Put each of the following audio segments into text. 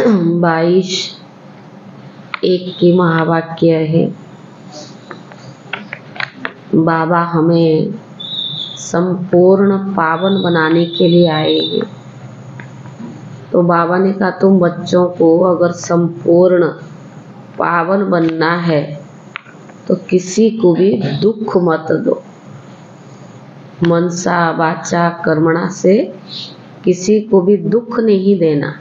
22 एक की महावाक्य है। बाबा हमें संपूर्ण पावन बनाने के लिए आए हैं। तो बाबा ने कहा तुम बच्चों को अगर संपूर्ण पावन बनना है तो किसी को भी दुख मत दो। मनसा वाचा कर्मणा से किसी को भी दुख नहीं देना।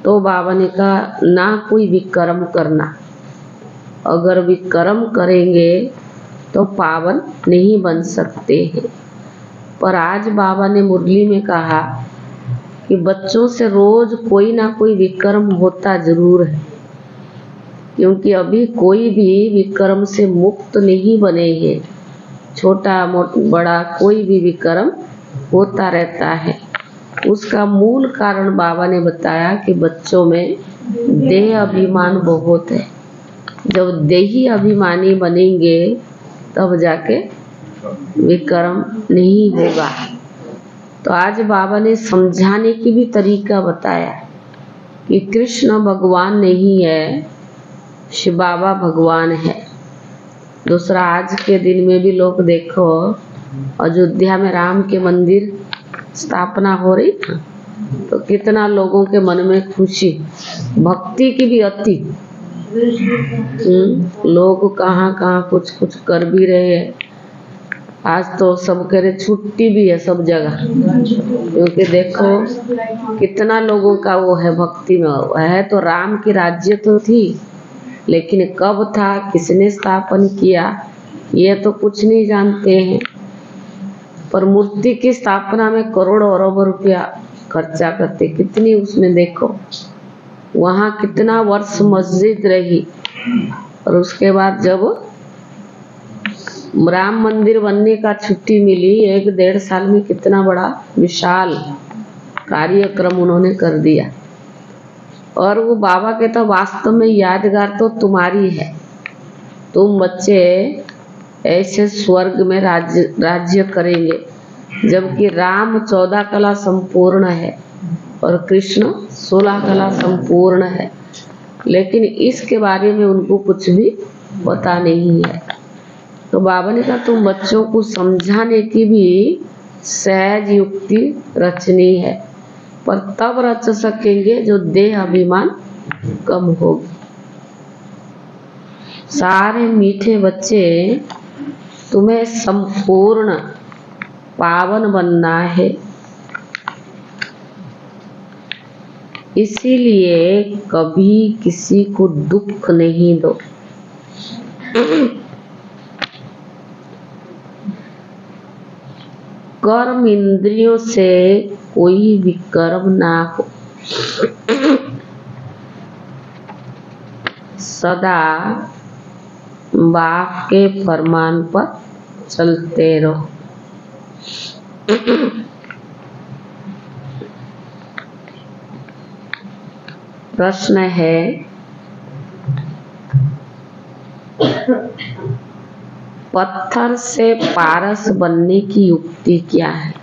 तो बाबा ने कहा ना कोई विकर्म करना। अगर विकर्म करेंगे तो पावन नहीं बन सकते हैं। पर आज बाबा ने मुरली में कहा कि बच्चों से रोज कोई ना कोई विकर्म होता जरूर है, क्योंकि अभी कोई भी विकर्म से मुक्त नहीं बने हैं। छोटा बड़ा कोई भी विकर्म होता रहता है। उसका मूल कारण बाबा ने बताया कि बच्चों में देह अभिमान बहुत है। जब देही अभिमानी बनेंगे तब जाके विकर्म नहीं होगा। तो आज बाबा ने समझाने की भी तरीका बताया कि कृष्ण भगवान नहीं है, शिव बाबा भगवान है। दूसरा, आज के दिन में भी लोग देखो अयोध्या में राम के मंदिर स्थापना हो रही था, तो कितना लोगों के मन में खुशी, भक्ति की भी अति। लोग कहाँ कहाँ कुछ कुछ कर भी रहे हैं। आज तो सब कह रहे छुट्टी भी है सब जगह, क्योंकि देखो कितना लोगों का वो है भक्ति में है। तो राम की राज्य तो थी, लेकिन कब था, किसने स्थापन किया, ये तो कुछ नहीं जानते हैं। पर मूर्ति की स्थापना में करोड़ों अरबों रुपया खर्चा करते। कितनी उसमें देखो वहाँ कितना वर्ष मस्जिद रही, और उसके बाद जब राम मंदिर बनने का छुट्टी मिली 1-1.5 साल में कितना बड़ा विशाल कार्यक्रम उन्होंने कर दिया। और वो बाबा कहता वास्तव में यादगार तो तुम्हारी है। तुम बच्चे ऐसे स्वर्ग में राज्य करेंगे, जबकि राम 14 कला संपूर्ण है और कृष्ण 16 कला संपूर्ण है, लेकिन इसके बारे में उनको कुछ भी पता नहीं है। तो बाबा ने कहा तुम बच्चों को समझाने की भी सहज युक्ति रचनी है, पर तब रच सकेंगे जो देह अभिमान कम होगी। सारे मीठे बच्चे, तुम्हें संपूर्ण पावन बनना है, इसीलिए कभी किसी को दुख नहीं दो। कर्म इंद्रियों से कोई विकर्म ना हो। सदा बाप के फरमान पर चलते रहो। प्रश्न है, पत्थर से पारस बनने की युक्ति क्या है?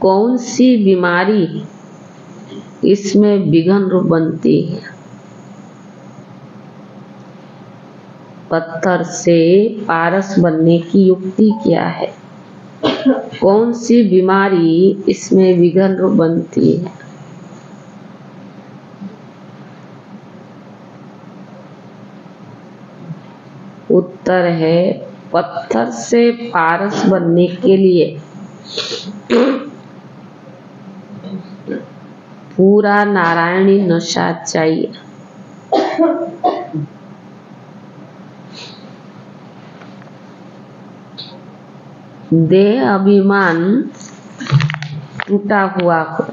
कौन सी बीमारी इसमें विघ्न रूप बनती है? पत्थर से पारस बनने की युक्ति क्या है? कौन सी बीमारी इसमें विघ्न रूप बनती है? उत्तर है, पत्थर से पारस बनने के लिए पूरा नारायणी नशा चाहिए। देह अभिमान टूटा हुआ हो,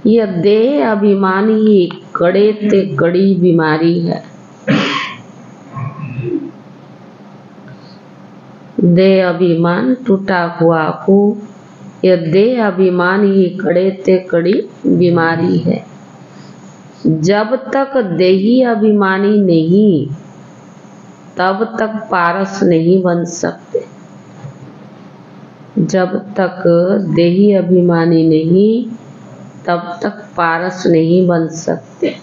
यह देह अभिमान ही कड़े ते कड़ी बीमारी है। देह अभिमान टूटा हुआ हो, यह देह अभिमान ही कड़े ते कड़ी बीमारी है। जब तक देही अभिमानी नहीं तब तक पारस नहीं बन सकते। जब तक देही अभिमानी नहीं, तब तक पारस नहीं बन सकते।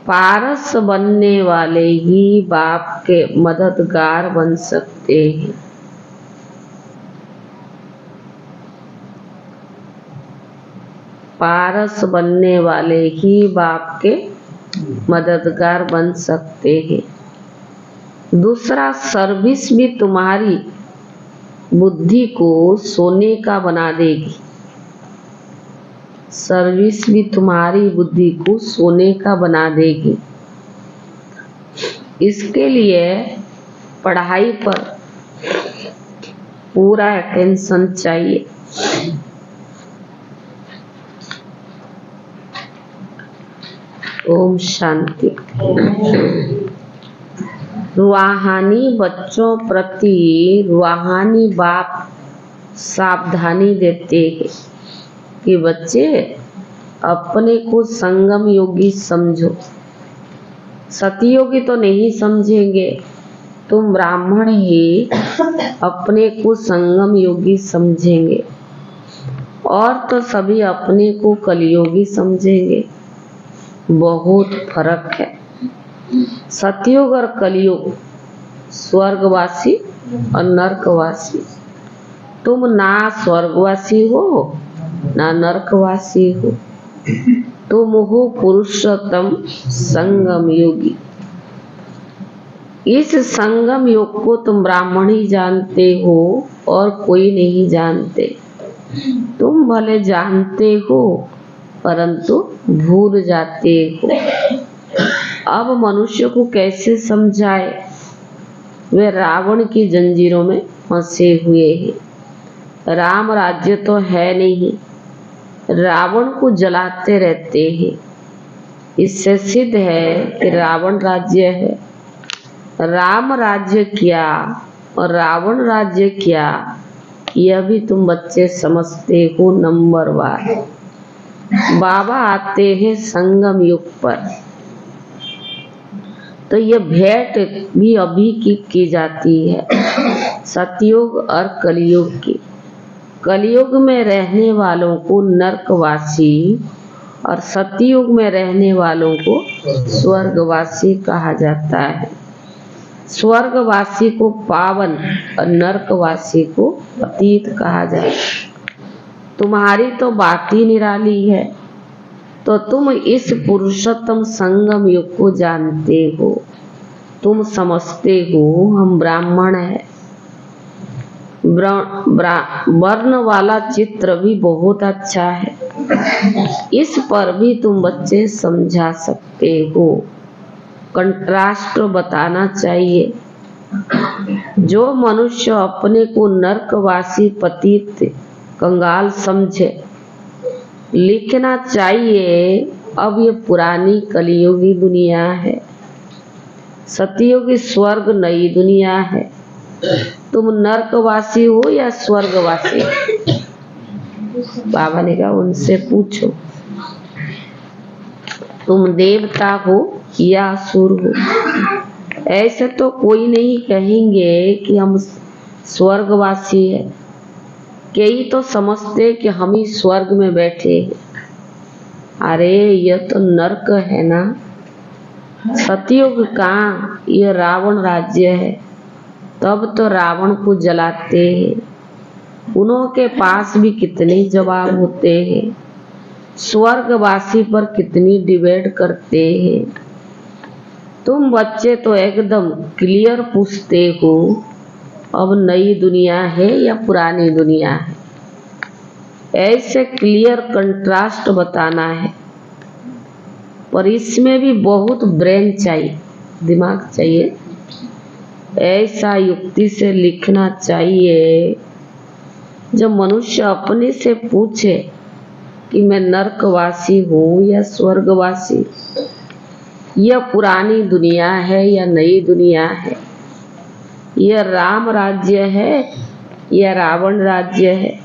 पारस बनने वाले ही बाप के मददगार बन सकते हैं। पारस बनने वाले ही बाप के मददगार बन सकते हैं। दूसरा, सर्विस भी तुम्हारी बुद्धि को सोने का बना देगी। सर्विस भी तुम्हारी बुद्धि को सोने का बना देगी। इसके लिए पढ़ाई पर पूरा अटेंशन चाहिए। ओम शांति। रूहानी बच्चों प्रति रूहानी बाप सावधानी देते हैं कि बच्चे अपने को संगम योगी समझो। सतयोगी तो नहीं समझेंगे, तुम ब्राह्मण ही अपने को संगम योगी समझेंगे, और तो सभी अपने को कलियोगी समझेंगे। बहुत फर्क है सतयुग और कलयुग, स्वर्गवासी और नरकवासी। तुम ना स्वर्गवासी हो ना नरकवासी हो, तुम हो पुरुषोत्तम संगम योगी। इस संगम योग को तुम ब्राह्मण ही जानते हो और कोई नहीं जानते। तुम भले जानते हो परंतु भूल जाते हो। अब मनुष्य को कैसे समझाए? वे रावण की जंजीरों में फंसे हुए हैं। राम राज्य तो है नहीं, रावण को जलाते रहते हैं। इससे सिद्ध है कि रावण राज्य है। राम राज्य क्या और रावण राज्य क्या, यह भी तुम बच्चे समझते हो। नंबर 1, बाबा आते हैं संगम युग पर, तो यह भेंट भी अभी की जाती है, सतयुग और कलयुग की। कलयुग में रहने वालों को नरकवासी और सतयुग में रहने वालों को स्वर्गवासी कहा जाता है। स्वर्गवासी को पावन और नरकवासी को पतित कहा जाता है। तुम्हारी तो बात ही निराली है, तो तुम इस पुरुषोत्तम संगम युग को जानते हो। तुम समझते हो हम ब्राह्मण है। वर्ण वाला चित्र भी बहुत अच्छा है, इस पर भी तुम बच्चे समझा सकते हो। कंट्रास्ट बताना चाहिए। जो मनुष्य अपने को नरकवासी पतित कंगाल समझे, लिखना चाहिए अब ये पुरानी कलियुगी दुनिया है, सतयुगी स्वर्ग नई दुनिया है। तुम नरकवासी हो या स्वर्गवासी? बाबा ने कहा उनसे पूछो, तुम देवता हो या असुर हो? ऐसे तो कोई नहीं कहेंगे कि हम स्वर्गवासी है। कई तो समझते कि हम ही स्वर्ग में बैठे हैं। अरे यह तो नरक है ना। सतयुग कहाँ, यह रावण राज्य है। तब तो रावण को जलाते हैं। उनके पास भी कितने जवाब होते हैं। स्वर्गवासी पर कितनी डिबेट करते हैं। तुम बच्चे तो एकदम क्लियर पूछते हो, अब नई दुनिया है या पुरानी दुनिया है। ऐसे क्लियर कंट्रास्ट बताना है, पर इसमें भी बहुत ब्रेन चाहिए, दिमाग चाहिए। ऐसा युक्ति से लिखना चाहिए जब मनुष्य अपने से पूछे कि मैं नरकवासी हूँ या स्वर्गवासी, यह पुरानी दुनिया है या नई दुनिया है, यह राम राज्य है या रावण राज्य है।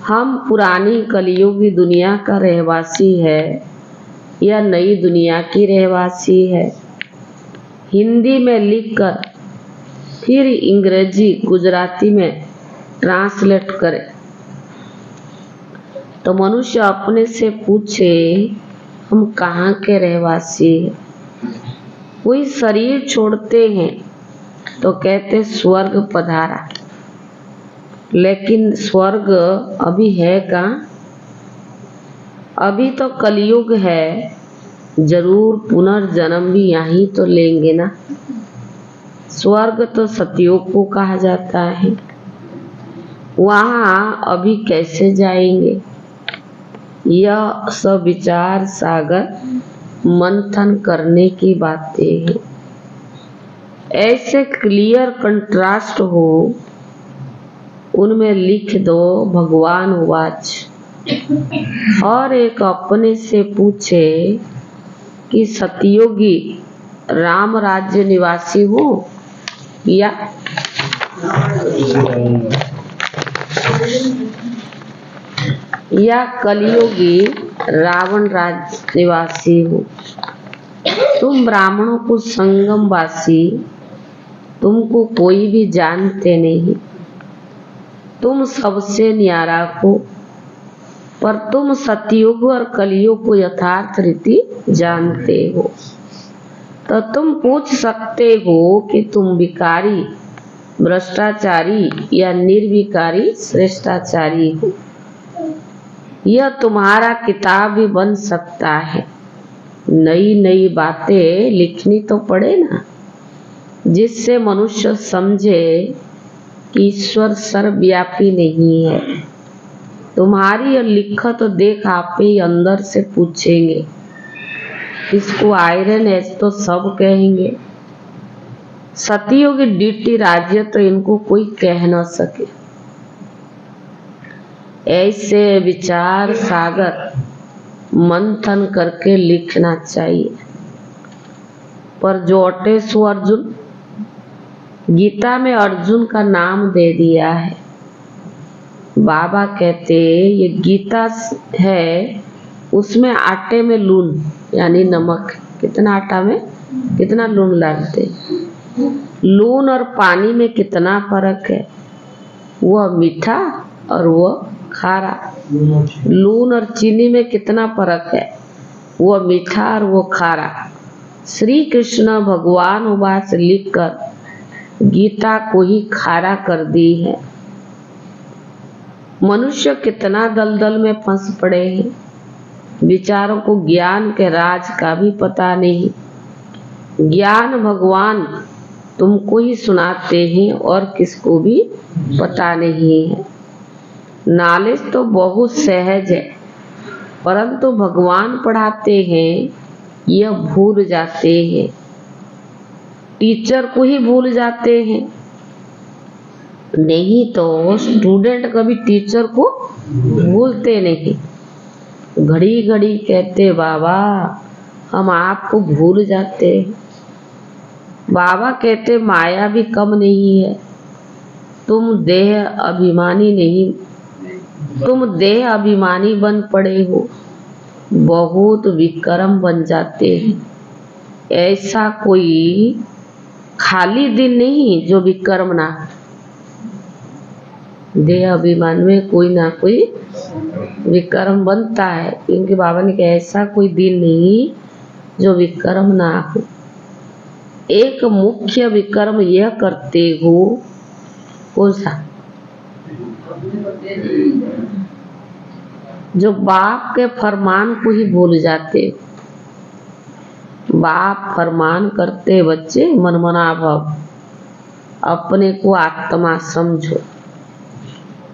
हम पुरानी कलियुगी दुनिया का रहवासी है या नई दुनिया की रहवासी है। हिंदी में लिखकर फिर अंग्रेजी गुजराती में ट्रांसलेट करे तो मनुष्य अपने से पूछे हम कहाँ के रहवासी हैं। कोई शरीर छोड़ते हैं तो कहते स्वर्ग पधारा, लेकिन स्वर्ग अभी है कहाँ? अभी तो कलयुग है, जरूर पुनर्जन्म भी यहीं तो लेंगे ना। स्वर्ग तो सतयुग को कहा जाता है, वहाँ अभी कैसे जाएंगे? यह सब विचार सागर मंथन करने की बातें हैं। ऐसे क्लियर कंट्रास्ट हो उनमें लिख दो भगवान वाच। और एक अपने से पूछे कि सतयोगी राम राज्य निवासी हो या कलियुगी रावण राज्य निवासी हो। तुम ब्राह्मणों को संगम वासी, तुमको कोई भी जानते नहीं, तुम सबसे न्यारा हो, पर तुम सतयुग और कलयुग को यथार्थ रीति जानते हो। तो तुम पूछ सकते हो कि तुम विकारी भ्रष्टाचारी या निर्विकारी श्रेष्ठाचारी हो। यह तुम्हारा किताब भी बन सकता है। नई नई बातें लिखनी तो पड़े ना, जिससे मनुष्य समझे कि ईश्वर सर्वव्यापी नहीं है। तुम्हारी यह लिखत तो देख आप ही अंदर से पूछेंगे, इसको आयरन एज तो सब कहेंगे। सतयुगी डीटी राज्य तो इनको कोई कह न सके। ऐसे विचार सागर मंथन करके लिखना चाहिए। पर जो अटेसु अर्जुन, गीता में अर्जुन का नाम दे दिया है। बाबा कहते ये गीता है, उसमें आटे में लून यानी नमक, कितना आटा में कितना लून डालते। लून और पानी में कितना फर्क है, वह मीठा और वह खारा। लून और चीनी में कितना फर्क है, वह मीठा और वो खारा। श्री कृष्ण भगवान उवाच लिखकर गीता को ही खारा कर दी है। मनुष्य कितना दलदल में फंस पड़े हैं, विचारों को ज्ञान के राज का भी पता नहीं। ज्ञान भगवान तुमको ही सुनाते हैं और किसको भी पता नहीं है। नॉलेज तो बहुत सहज है, परंतु भगवान पढ़ाते हैं यह भूल जाते हैं। टीचर को ही भूल जाते हैं, नहीं तो स्टूडेंट कभी टीचर को भूलते नहीं। घड़ी घड़ी कहते बाबा हम आपको भूल जाते हैं। बाबा कहते माया भी कम नहीं है, तुम देह अभिमानी बन पड़े हो, बहुत विक्रम बन जाते हैं। ऐसा कोई खाली दिन नहीं जो विक्रम ना। देह अभिमान में कोई ना कोई विक्रम बनता है, क्योंकि बाबा ने कहा ऐसा कोई दिन नहीं जो विक्रम ना हो। एक मुख्य विक्रम यह करते हो, कौन सा? जो बाप के फरमान को ही भूल जाते। बाप फरमान करते बच्चे मनमना भाव, अपने को आत्मा समझो।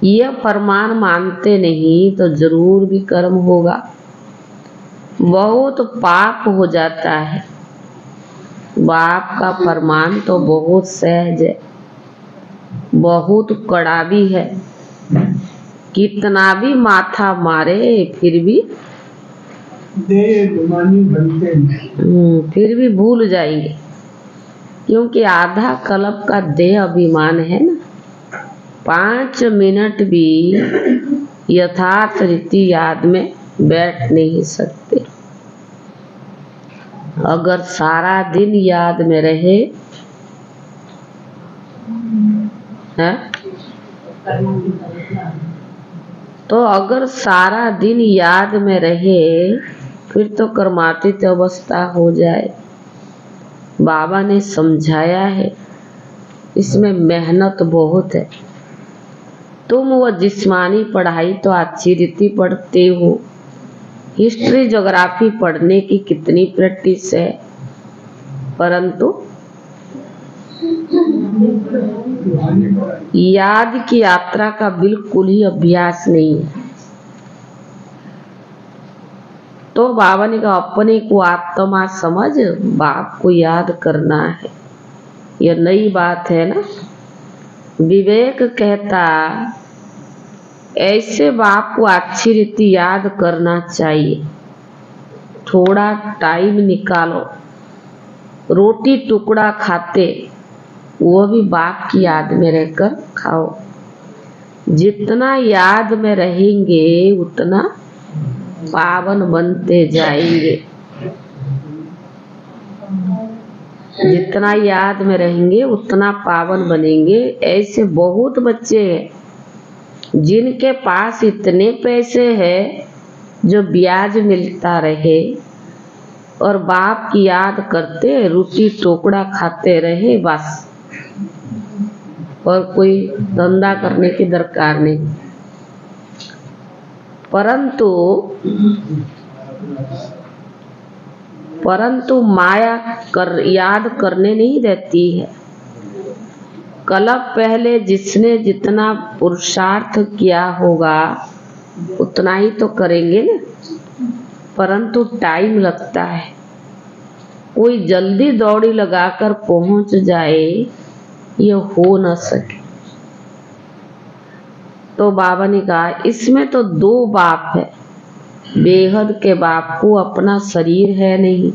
यह फरमान मानते नहीं तो जरूर भी कर्म होगा, बहुत पाप हो जाता है। बाप का फरमान तो बहुत सहज है, बहुत कड़ा भी है। कितना भी माथा मारे फिर भी फिर भी भूल जाएंगे, क्योंकि आधा कल्प का देह अभिमान है ना। 5 मिनट भी यथार्थ रीति याद में बैठ नहीं सकते। अगर सारा दिन याद में रहे है, तो अगर सारा दिन याद में रहे फिर तो कर्मातीत अवस्था हो जाए। बाबा ने समझाया है, इसमें मेहनत बहुत है। तुम वो जिस्मानी पढ़ाई तो अच्छी रीति पढ़ते हो, हिस्ट्री ज्योग्राफी पढ़ने की कितनी प्रैक्टिस है, परंतु याद की यात्रा का बिल्कुल ही अभ्यास नहीं है। तो बाबा ने कहा अपने को आत्मा समझ, बाप को याद करना है। यह नई बात है ना। विवेक कहता ऐसे बाप को अच्छी रीति याद करना चाहिए। थोड़ा टाइम निकालो, रोटी टुकड़ा खाते वो भी बाप की याद में रहकर खाओ। जितना याद में रहेंगे उतना पावन बनते जाएंगे। जितना याद में रहेंगे उतना पावन बनेंगे। ऐसे बहुत बच्चे हैं जिनके पास इतने पैसे हैं जो ब्याज मिलता रहे और बाप की याद करते रोटी टोकरा खाते रहे बस, और कोई धंधा करने की दरकार नहीं। परंतु माया याद करने नहीं देती है। कल्प पहले जिसने जितना पुरुषार्थ किया होगा उतना ही तो करेंगे ना, परंतु टाइम लगता है। कोई जल्दी दौड़ी लगाकर पहुंच जाए ये हो न सके। तो बाबा ने कहा इसमें तो दो बाप है। बेहद के बाप को अपना शरीर है नहीं,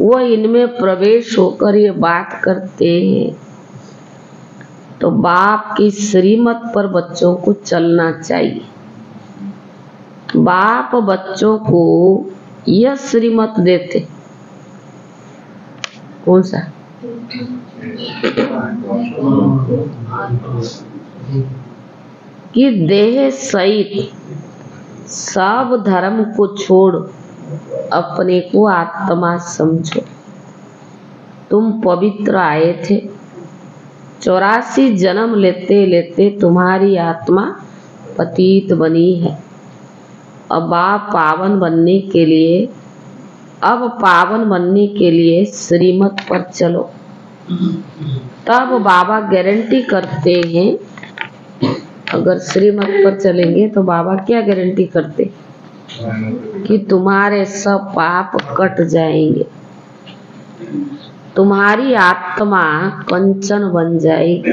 वो इनमें प्रवेश होकर ये बात करते हैं। तो बाप की श्रीमत पर बच्चों को चलना चाहिए। बाप बच्चों को यह श्रीमत देते, कौन सा, कि देह सहित सब धर्म को छोड़ अपने को आत्मा समझो। तुम पवित्र आए थे, 84 जन्म लेते लेते तुम्हारी आत्मा पतित बनी है। अब आप पावन बनने के लिए श्रीमत पर चलो। तब बाबा गारंटी करते हैं, अगर श्रीमत पर चलेंगे तो बाबा क्या गारंटी करते कि तुम्हारे सब पाप कट जाएंगे, तुम्हारी आत्मा कंचन बन जाएगी।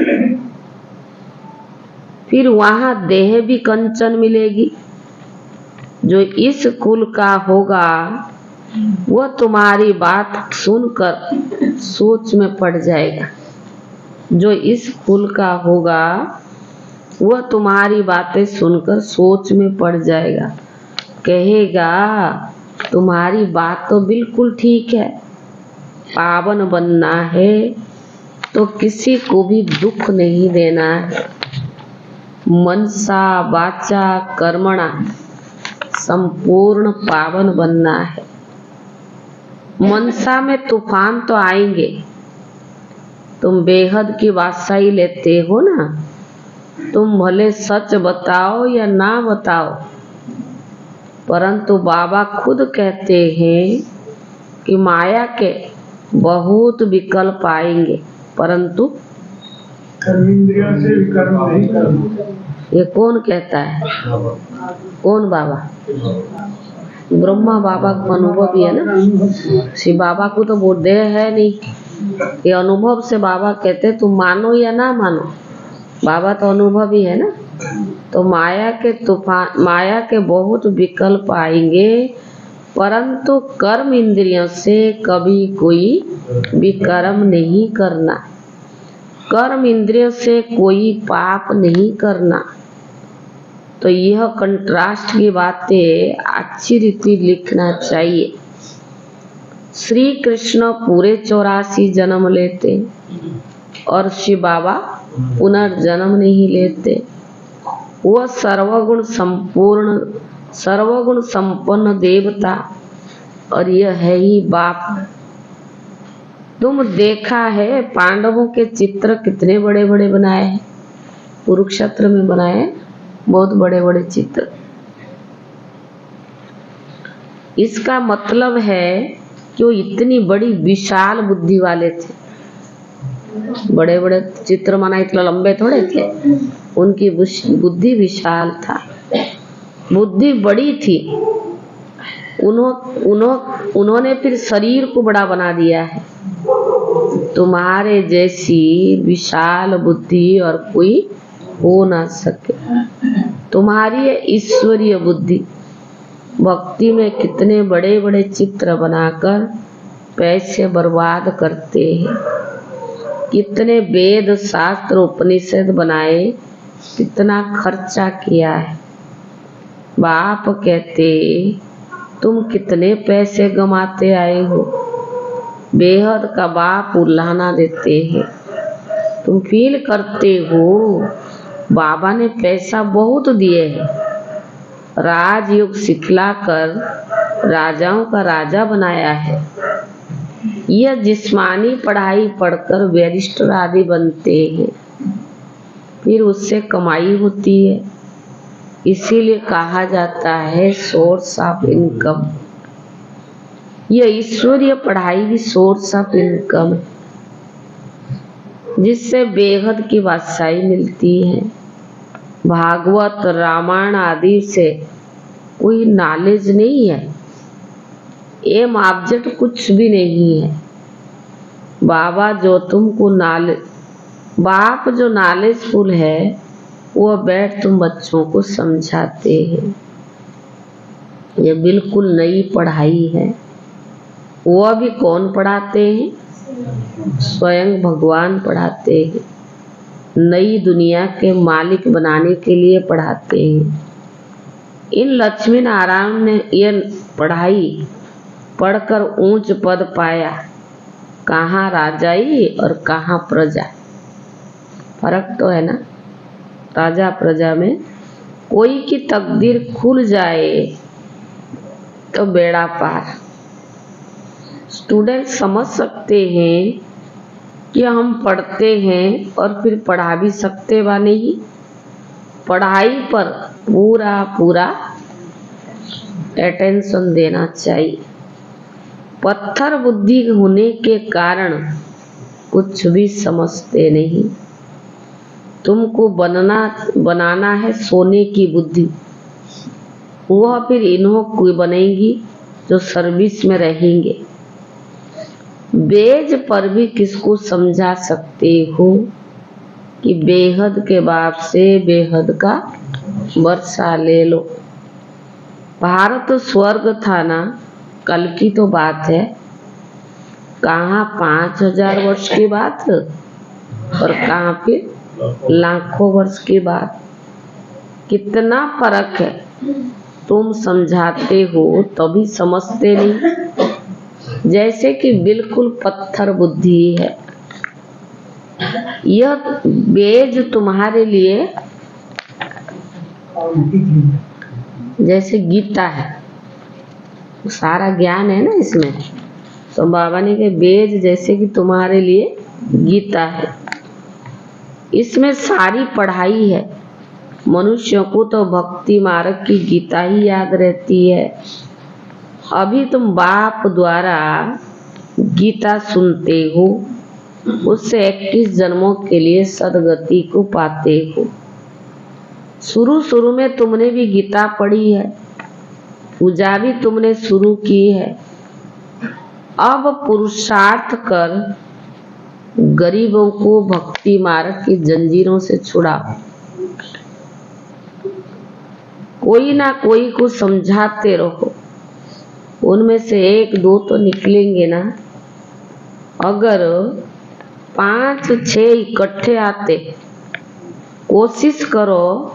फिर वहां देह भी कंचन मिलेगी। जो इस कुल का होगा वो तुम्हारी बात सुनकर सोच में पड़ जाएगा। जो इस कुल का होगा वह तुम्हारी बातें सुनकर सोच में पड़ जाएगा, कहेगा तुम्हारी बात तो बिल्कुल ठीक है, पावन बनना है तो किसी को भी दुख नहीं देना है। मनसा वाचा कर्मणा संपूर्ण पावन बनना है। मनसा में तूफान तो आएंगे, तुम बेहद की बादशाही लेते हो ना, तुम भले सच बताओ या ना बताओ, परंतु बाबा खुद कहते हैं कि माया के बहुत विकल्प आएंगे, परंतु कर्मेंद्रियों से विकर्म नहीं करना। ये कौन कहता है? कौन बाबा? ब्रह्मा बाबा का अनुभव ही है ना। शिव बाबा को तो वो देह है नहीं, ये अनुभव से बाबा कहते तुम मानो या ना मानो, बाबा तो अनुभव ही है ना। तो माया के तूफान, माया के बहुत विकल्प आएंगे, परंतु कर्म इंद्रियों से कभी कोई विकर्म नहीं करना। कर्म इंद्रियों से कोई पाप नहीं करना। तो यह कंट्रास्ट की बातें अच्छी रीति लिखना चाहिए। श्री कृष्ण पूरे 84 जन्म लेते और शिव बाबा पुनर्जन्म नहीं लेते। वह सर्वगुण संपन्न देवता और यह है ही बाप। तुम देखा है पांडवों के चित्र कितने बड़े बड़े बनाए हैं, कुरुक्षेत्र में बनाए बहुत बड़े बड़े चित्र। इसका मतलब है कि वो इतनी बड़ी विशाल बुद्धि वाले थे। बड़े बड़े चित्र माना इतना लंबे थोड़े थे, उनकी बुद्धि विशाल था, बुद्धि बड़ी थी। उन्होंने फिर शरीर को बड़ा बना दिया है। तुम्हारे जैसी विशाल बुद्धि और कोई हो ना सके। तुम्हारी ईश्वरीय बुद्धि भक्ति में कितने बड़े बड़े चित्र बनाकर पैसे बर्बाद करते हैं, कितने वेद शास्त्र उपनिषद बनाए, कितना खर्चा किया है। बाप कहते तुम कितने पैसे गमाते आए हो। बेहद का बाप उल्लाना देते हैं। तुम फील करते हो बाबा ने पैसा बहुत दिए है, राजयोग सिखलाकर राजाओं का राजा बनाया है। यह जिस्मानी पढ़ाई पढ़कर बैरिस्टर आदि बनते हैं, फिर उससे कमाई होती है। इसीलिए कहा जाता है सोर्स ऑफ इनकम। यह ईश्वरीय पढ़ाई भी सोर्स ऑफ इनकम है, जिससे बेहद की बादशाही मिलती है। भागवत रामायण आदि से कोई नॉलेज नहीं है, एम ऑब्जेक्ट कुछ भी नहीं है। बाबा जो तुमको बाप जो नॉलेजफुल है वो बैठ तुम बच्चों को समझाते हैं। ये बिल्कुल नई पढ़ाई है। वो भी कौन पढ़ाते हैं? स्वयं भगवान पढ़ाते हैं। नई दुनिया के मालिक बनाने के लिए पढ़ाते हैं। इन लक्ष्मी नारायण ने यह पढ़ाई पढ़कर ऊंच पद पाया। कहाँ राजाई और कहाँ प्रजा, फर्क तो है ना। राजा प्रजा में कोई की तकदीर खुल जाए तो बेड़ा पार। स्टूडेंट समझ सकते हैं कि हम पढ़ते हैं और फिर पढ़ा भी सकते वा नहीं। पढ़ाई पर पूरा अटेंशन देना चाहिए। पत्थर बुद्धि होने के कारण कुछ भी समझते नहीं। तुमको बनाना है सोने की बुद्धि, वह फिर इन्हों कोई बनेगी जो सर्विस में रहेंगे। बेज पर भी किसको समझा सकते हो कि बेहद के बाप से बेहद का वर्षा ले लो। भारत स्वर्ग था ना, कल की तो बात है। कहाँ 5000 वर्ष की बात और कहाँ फिर लाखों वर्ष की बात। कितना फर्क है। तुम समझाते हो तभी समझते नहीं, जैसे कि बिल्कुल पत्थर बुद्धि है। यह बेज तुम्हारे लिए जैसे गीता है, सारा ज्ञान है ना इसमें। तो बाबा ने कहा बेज जैसे कि तुम्हारे लिए गीता है, इसमें सारी पढ़ाई है। मनुष्यों को तो भक्ति मार्ग की गीता ही याद रहती है। अभी तुम बाप द्वारा गीता सुनते हो, उससे 21 जन्मों के लिए सदगति को पाते हो। शुरू में तुमने भी गीता पढ़ी है, पूजा भी तुमने शुरू की है। अब पुरुषार्थ कर गरीबों को भक्ति मार्ग की जंजीरों से छुड़ाओ। कोई ना कोई को समझाते रहो, उनमें से 1-2 तो निकलेंगे ना। अगर 5-6 इकट्ठे आते, कोशिश करो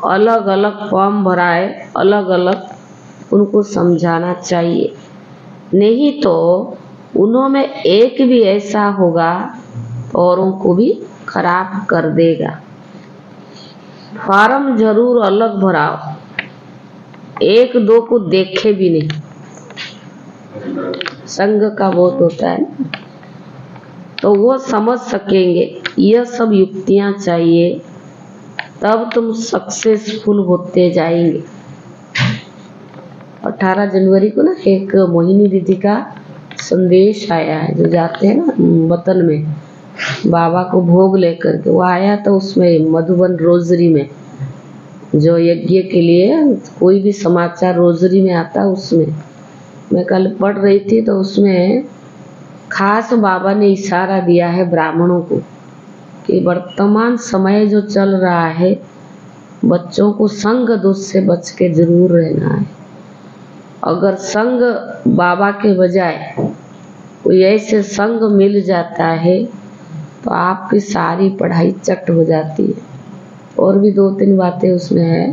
अलग अलग फॉर्म भराए, अलग अलग उनको समझाना चाहिए। नहीं तो उन्होंने एक भी ऐसा होगा तो औरों को भी खराब कर देगा। फॉर्म जरूर अलग भराओ, एक दो को देखे भी नहीं। संग का बहुत होता है ना, तो वो समझ सकेंगे। यह सब युक्तियां चाहिए, तब तुम सक्सेसफुल होते जाएंगे। 18 जनवरी को ना एक मोहिनी दीदी का संदेश आया है, जो जाते हैं ना वतन में बाबा को भोग लेकर के, वो आया तो उसमें मधुबन रोजरी में जो यज्ञ के लिए कोई भी समाचार रोजरी में आता, उसमें मैं कल पढ़ रही थी, तो उसमें खास बाबा ने इशारा दिया है ब्राह्मणों को कि वर्तमान समय जो चल रहा है, बच्चों को संग दोष से बच के जरूर रहना है। अगर संग बाबा के बजाय कोई ऐसे संग मिल जाता है तो आपकी सारी पढ़ाई चट हो जाती है। और भी 2-3 बातें उसमें है,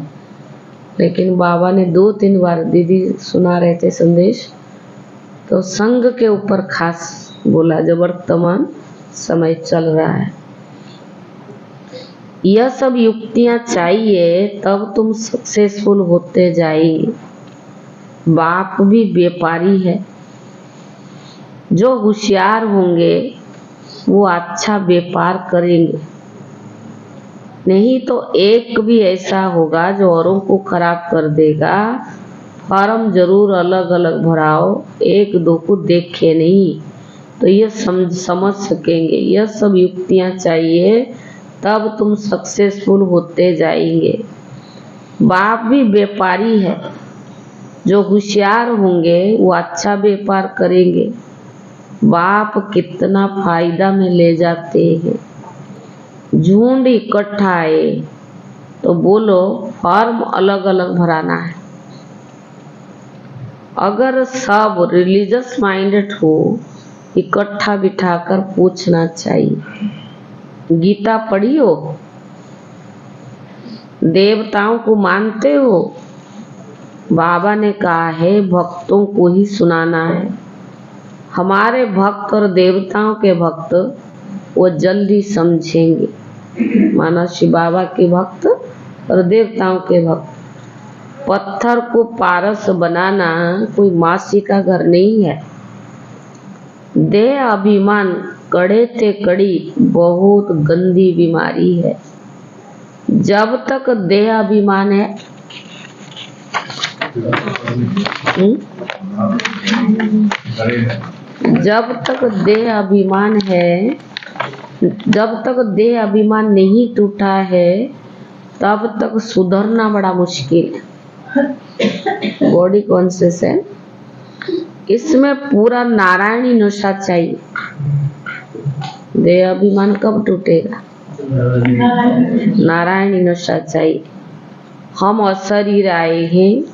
लेकिन बाबा ने 2-3 बार दीदी सुना रहे थे संदेश, तो संग के ऊपर खास बोला जो वर्तमान समय चल रहा है। यह सब युक्तियां चाहिए, तब तुम सक्सेसफुल होते जाएंगे। बाप भी व्यापारी है, जो होशियार होंगे वो अच्छा व्यापार करेंगे। नहीं तो एक भी ऐसा होगा जो औरों को खराब कर देगा। फॉर्म जरूर अलग अलग भराओ, एक दो को देखे नहीं, तो ये समझ सकेंगे। यह सब युक्तियां चाहिए, तब तुम सक्सेसफुल होते जाएंगे। बाप भी व्यापारी है, जो होशियार होंगे वो अच्छा व्यापार करेंगे। बाप कितना फायदा में ले जाते हैं। झुंड इकट्ठा आए तो बोलो फॉर्म अलग अलग भराना है। अगर सब रिलीजियस माइंडेड हो, इकट्ठा बिठाकर पूछना चाहिए, गीता पढ़ी हो? देवताओं को मानते हो? बाबा ने कहा है भक्तों को ही सुनाना है। हमारे भक्त और देवताओं के भक्त वो जल्दी समझेंगे। माना शिव बाबा के भक्त और देवताओं के भक्त। पत्थर को पारस बनाना कोई मासी का घर नहीं है। देह अभिमान कड़े ते कड़ी बहुत गंदी बीमारी है। जब तक देह अभिमान है, जब तक देह अभिमान है, जब तक देह अभिमान नहीं टूटा है, तब तक सुधरना बड़ा मुश्किल है। बॉडी कॉन्शियस है, इसमें पूरा नारायणी नशा चाहिए। देह अभिमान कब टूटेगा? नारायणी नशा चाहिए। हम अशरीर आए हैं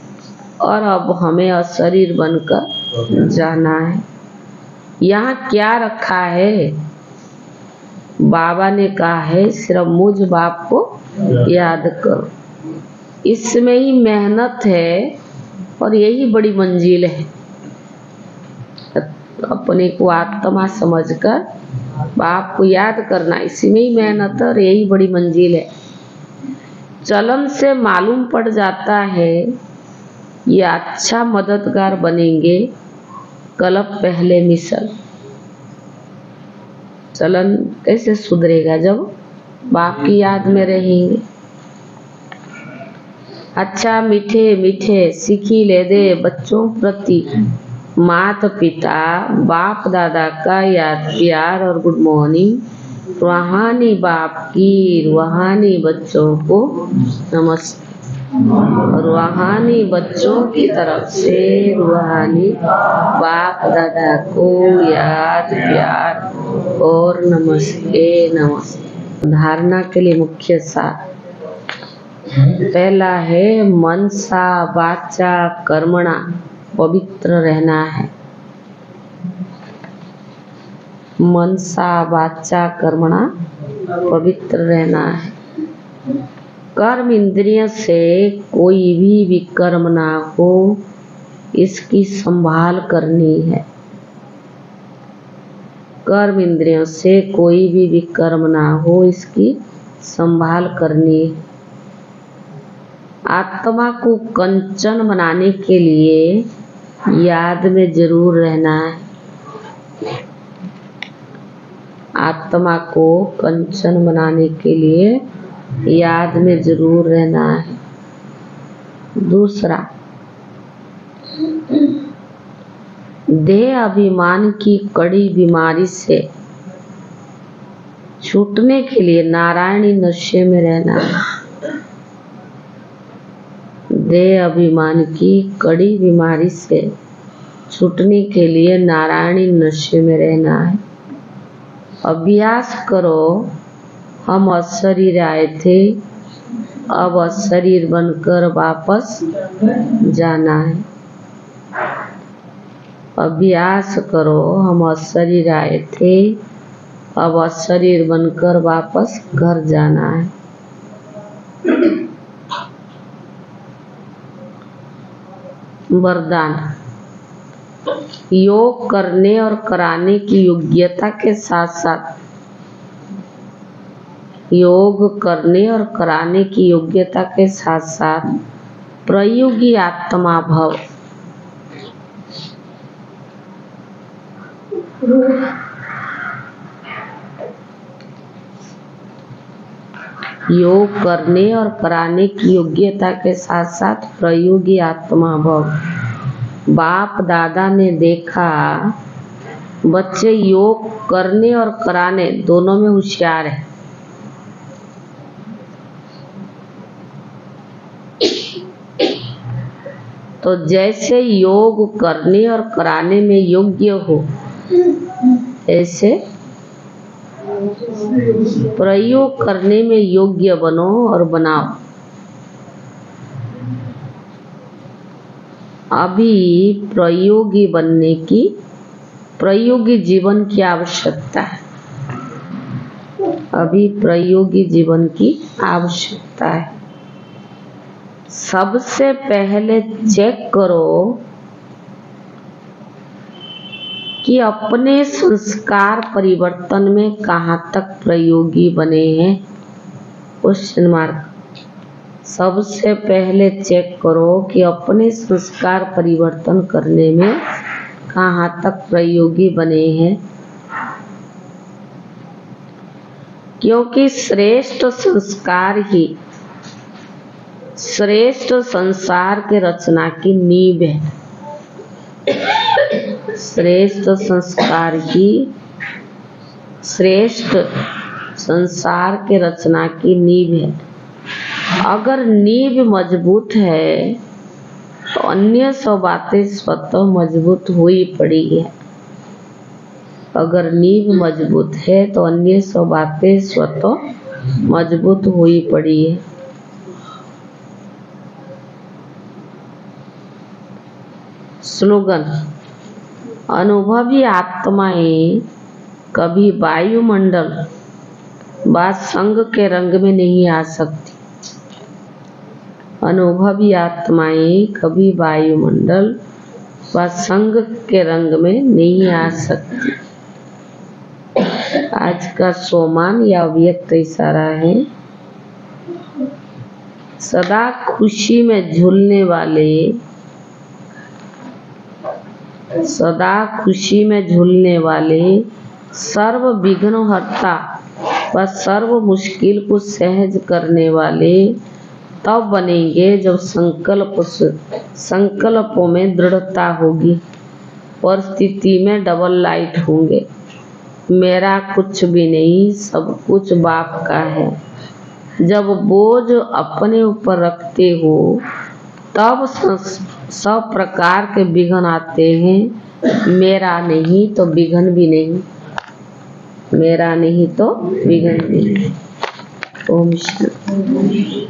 और अब हमें अशरीर बनकर जाना है। यहाँ क्या रखा है? बाबा ने कहा है सिर्फ मुझ बाप को याद करो। इसमें ही मेहनत है और यही बड़ी मंजिल है। अपने को आत्मा समझकर बाप को याद करना, इसी में ही मेहनत है और यही बड़ी मंजिल है। चलन से मालूम पड़ जाता है ये अच्छा मददगार बनेंगे, कलप पहले मिसल। चलन कैसे सुधरेगा? जब बाप की याद में रहेंगे। अच्छा मीठे मीठे सीखी ले दे बच्चों प्रति माता पिता बाप दादा का याद प्यार और गुड मॉर्निंग। रूहानी बाप की रूहानी बच्चों को नमस्ते। रूहानी बच्चों की तरफ से रूहानी बाप दादा को याद प्यार और नमस्ते नमस्ते। धारणा के लिए मुख्य सार पहला है मनसा वाचा कर्मणा पवित्र रहना है। मनसा वाचा कर्मणा पवित्र रहना है। कर्म इंद्रिय से कोई भी विकर्म ना हो, इसकी संभाल करनी है। कर्म इंद्रियों से कोई भी विकर्म ना हो, इसकी संभाल करनी है। आत्मा को कंचन बनाने के लिए याद में जरूर रहना है। आत्मा को कंचन बनाने के लिए याद में जरूर रहना है। दूसरा, देह अभिमान की कड़ी बीमारी से छूटने के लिए नारायणी नशे में रहना है। देह अभिमान की कड़ी बीमारी से छूटने के लिए नारायणी नशे में रहना है। अभ्यास करो, हम अशरीर आए थे, अब अशरीर बनकर वापस जाना है। अभ्यास करो, हम अशरीर आए थे, अब अशरीर बनकर वापस घर जाना है। वरदान, योग करने और कराने की योग्यता के साथ साथ योग करने और कराने की योग्यता के साथ साथ प्रयोगी आत्मा भव। योग करने और कराने की योग्यता के साथ साथ प्रयोगी आत्मा भव। बाप दादा ने देखा बच्चे योग करने और कराने दोनों में होशियार है। तो जैसे योग करने और कराने में योग्य हो, ऐसे प्रयोग करने में योग्य बनो और बनाओ। अभी प्रयोगी बनने की, प्रयोगी जीवन की आवश्यकता है। अभी प्रयोगी जीवन की आवश्यकता है। सबसे पहले चेक करो कि अपने संस्कार परिवर्तन में कहाँ तक प्रयोगी बने हैं। Question mark. सबसे पहले चेक करो कि अपने संस्कार परिवर्तन करने में कहाँ तक प्रयोगी बने हैं, क्योंकि श्रेष्ठ संस्कार ही श्रेष्ठ संसार के रचना की नींव है। श्रेष्ठ संस्कार की श्रेष्ठ संसार के रचना की नींव है। अगर नींव मजबूत है तो अन्य सब बातें स्वतः मजबूत हो ही पड़ी है। अगर नींव मजबूत है तो अन्य सब बातें स्वतः मजबूत हो ही पड़ी है। स्लोगन, अनुभवी आत्माएं कभी वायुमंडल व संग के रंग में नहीं आ सकती। अनुभवी आत्माएं कभी वायुमंडल व संग के रंग में नहीं आ सकती। आज का सोमान या अव्यक्त इशारा है, सदा खुशी में झूलने वाले, सदा खुशी में झूलने वाले, सर्व विघ्न हरता व सर्व मुश्किल को सहज करने वाले तब बनेंगे जब संकल्पों में दृढ़ता होगी, परिस्थिति में डबल लाइट होंगे। मेरा कुछ भी नहीं, सब कुछ बाप का है। जब बोझ अपने ऊपर रखते हो तब सब प्रकार के विघ्न आते हैं। मेरा नहीं तो विघ्न भी नहीं, मेरा नहीं तो विघ्न भी नहीं। ओम शांति।